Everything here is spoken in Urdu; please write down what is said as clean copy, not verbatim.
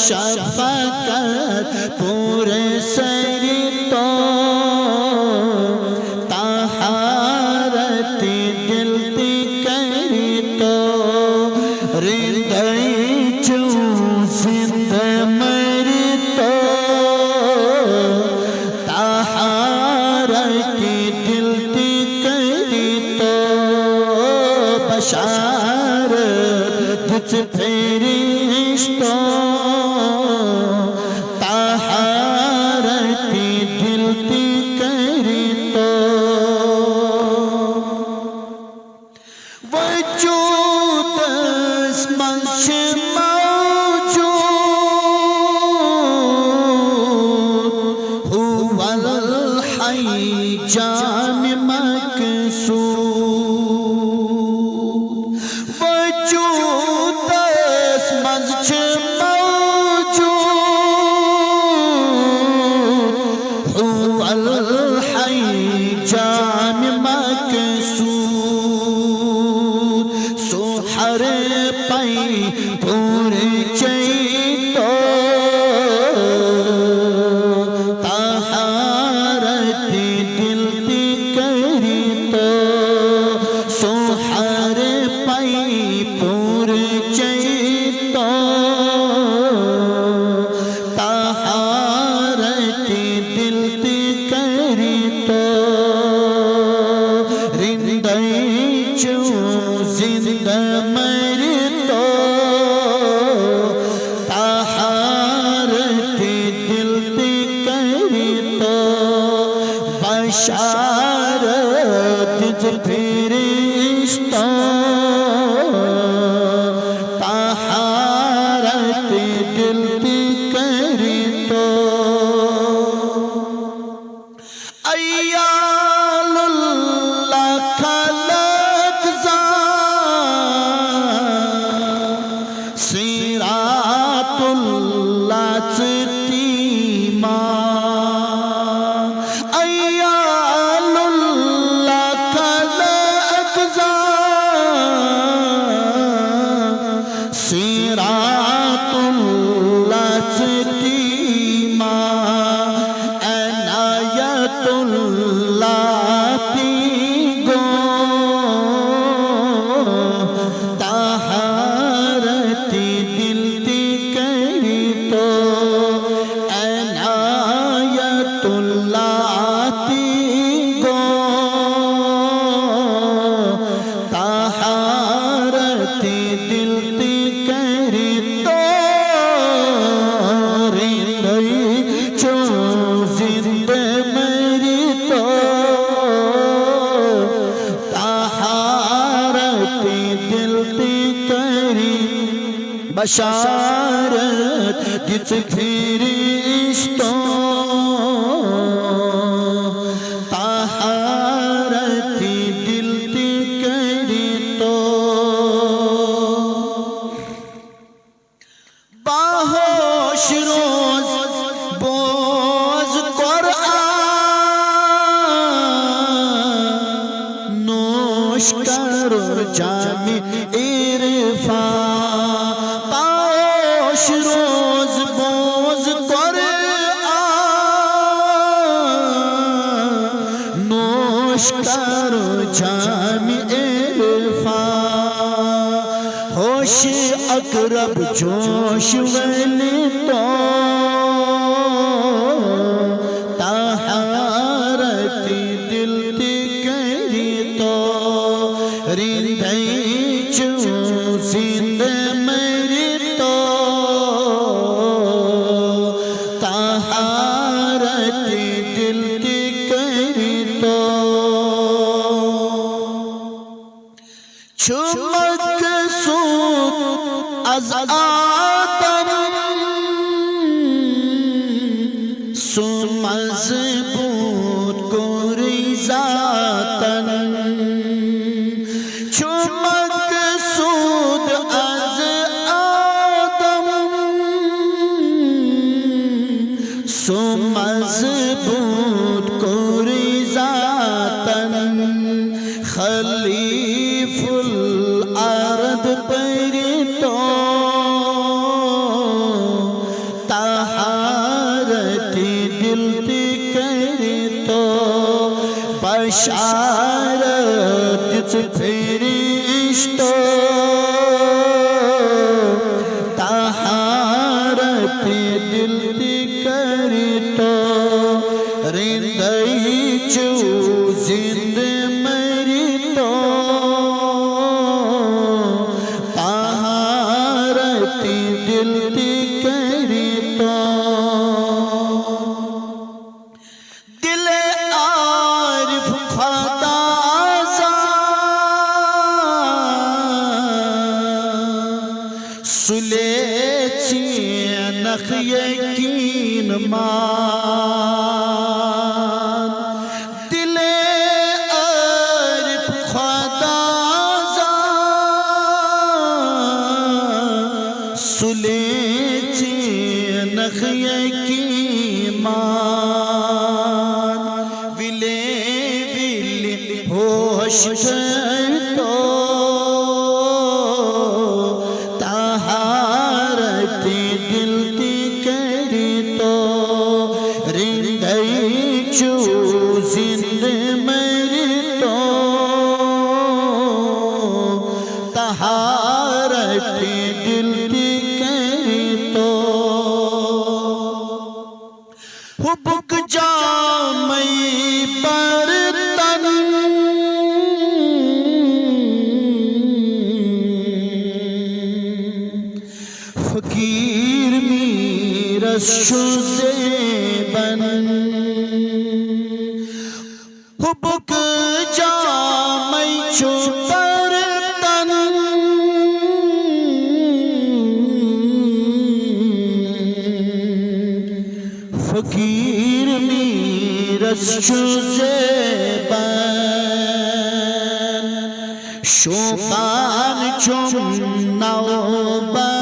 شفقت پورے سری تو طہارت دل تی کری تو رندائی چو زند مری تو طہارت دل تی کری تو بشارت دچ فرشتوں طہارت دل تی کری تو وجود اسمش موجود هو الحی جان مقصود وجود اسمش موجود هو الحی جان مقصود سحر پائی پور چیتو طہارت دل تی کری تو سحر پائی پور چیتو طہارت دل تی کری تو رندائی چو زند مری تو طہارت دل تی کری تو بشارت دچ فرشتوں طہارت دل تی کری تو ایال اللہ خلق صراط اللہ ستیما ایال اللہ خلق صراط اللہ ستیما عنایت اللہ تی گو طہارت دل تی کری تو عنایت اللہ تی گو طہارت دل تی کری تو رندائی چو زند مری تو طہارت دل تی کری بشارت دچ فرشتوں طہارت دل تی کری تو باہوش روز بوز قرآن نوش کرو جام عرفان باہوش روز بوز قرآن نوش کرو جام عرفان ہوش اقرب جوش ولی تو طہارت دل تی کری تو رندائی چو زند مری تو طہارت دل تی کری تو چمک سود از آدم سو مضبوط کوری ذاتن چمک سود از آدم سو مضبوط کوری ذاتن خلیف الارض پر تو بشارت فرشتوں طہارت دل کری تو رندئی چو زند مری تو طہارت دل کری تو دل عارف خدا سلیچی نخ یقین مان دل عارف خدا سلیچی نخ یقین مان ویلے ویلے ہوش تو طہارت دل کری تو رندئی چو زند مری تو طہارت دل کری تو حبک جامی برتن فقیر میرس شو زیبن حبک جامی چو برتن فقیر میرس شو زیبن شوقان چون نوبت